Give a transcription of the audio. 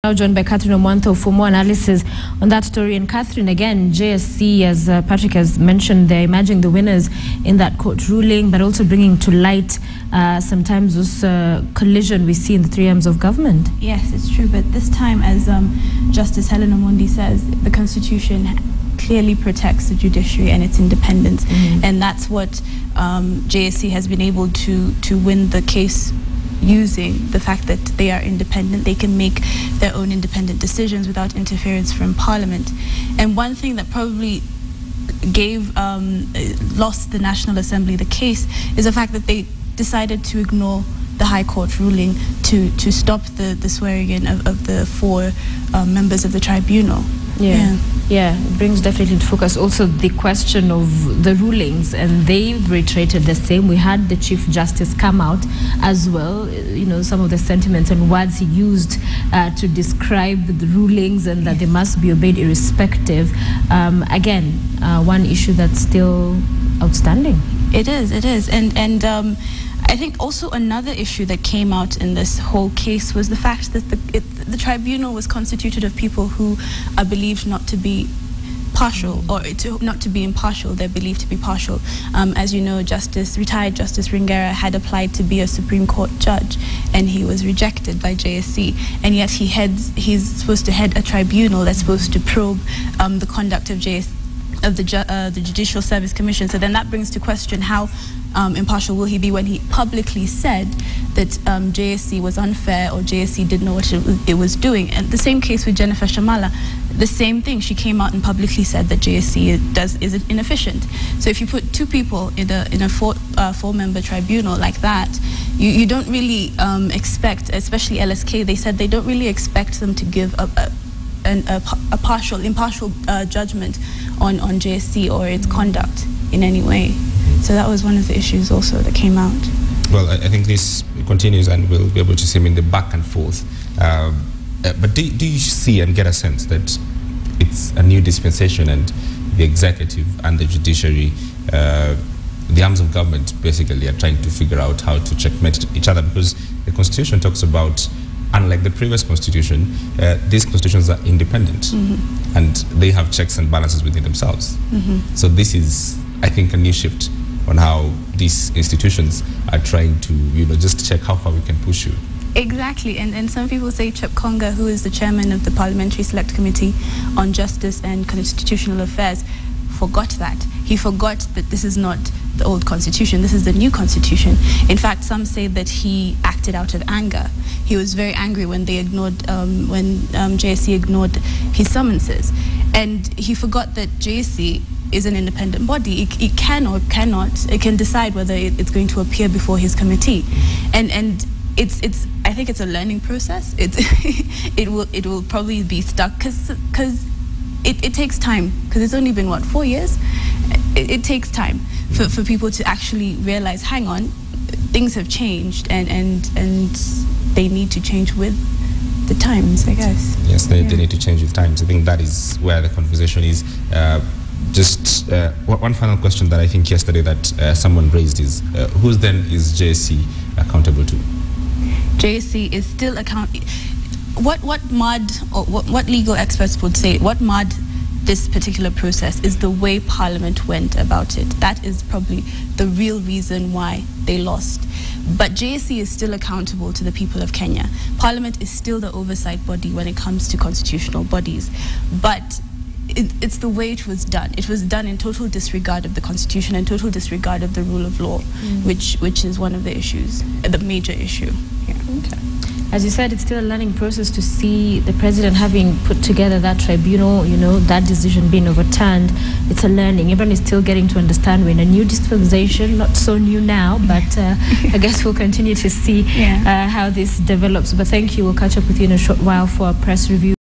Now joined by Kathryn Omwandho for more analysis on that story. And Kathryn, again, JSC, as Patrick has mentioned, they're emerging the winners in that court ruling, but also bringing to light sometimes this collision we see in the three arms of government. Yes, it's true. But this time, as Justice Helen Omondi says, the Constitution clearly protects the judiciary and its independence. And that's what JSC has been able to win the case, using the fact that they are independent. They can make their own independent decisions without interference from Parliament. And one thing that probably lost the National Assembly the case is the fact that they decided to ignore the High Court ruling to stop the swearing in of the four members of the tribunal. Yeah, it brings definitely into focus also the question of the rulings, and they reiterated the same. We had the Chief Justice come out as well, you know, some of the sentiments and words he used to describe the rulings, and that they must be obeyed irrespective. Again, one issue that's still outstanding. It is. And I think also another issue that came out in this whole case was the fact that the tribunal was constituted of people who are believed not to be partial, or not to be impartial. They're believed to be partial. As you know, retired Justice Ringera had applied to be a Supreme Court judge, and he was rejected by JSC. And yet he's supposed to head a tribunal that's supposed to probe the conduct of the Judicial Service Commission. So then that brings to question how impartial will he be when he publicly said that JSC was unfair, or JSC didn't know what it was doing. And the same case with Jennifer Shamala, the same thing. She came out and publicly said that JSC is inefficient. So if you put two people in a four-member tribunal like that, you don't really expect, especially LSK, they said they don't really expect them to give a impartial judgment on JSC or its conduct in any way. So that was one of the issues also that came out. Well, I think this continues, and we'll be able to see him in the back and forth. But do you see and get a sense that it's a new dispensation, and the executive and the judiciary, the arms of government, basically are trying to figure out how to checkmate each other? Because the Constitution talks about, unlike the previous Constitution, these constitutions are independent, and they have checks and balances within themselves. So this is, I think, a new shift on how these institutions are trying to, just check how far we can push you. Exactly, and some people say Chep Konga, who is the chairman of the Parliamentary Select Committee on Justice and Constitutional Affairs, forgot that. He forgot that this is not the old constitution, this is the new constitution. In fact, some say that he acted out of anger. He was very angry when they ignored, JSC ignored his summonses. And he forgot that JSC is an independent body. It can or cannot, it can decide whether it's going to appear before his committee. And I think it's a learning process. It will probably be stuck because it takes time, because it's only been, what, 4 years? It takes time for people to actually realize, hang on, things have changed, and they need to change with the times, I guess. Yes, they need to change with times. I think that is where the conversation is. Just one final question that I think yesterday that someone raised is, who then is JSC accountable to? JSC is still accountable. What legal experts would say, what marred this particular process is the way Parliament went about it. That is probably the real reason why they lost. But JSC is still accountable to the people of Kenya. Parliament is still the oversight body when it comes to constitutional bodies. But it's the way it was done. It was done in total disregard of the Constitution and total disregard of the rule of law, which is one of the issues, the major issue. Okay. As you said, it's still a learning process to see the president having put together that tribunal, that decision being overturned. It's a learning. Everyone is still getting to understand we're in a new dispensation, not so new now, but I guess we'll continue to see how this develops. But thank you. We'll catch up with you in a short while for a press review.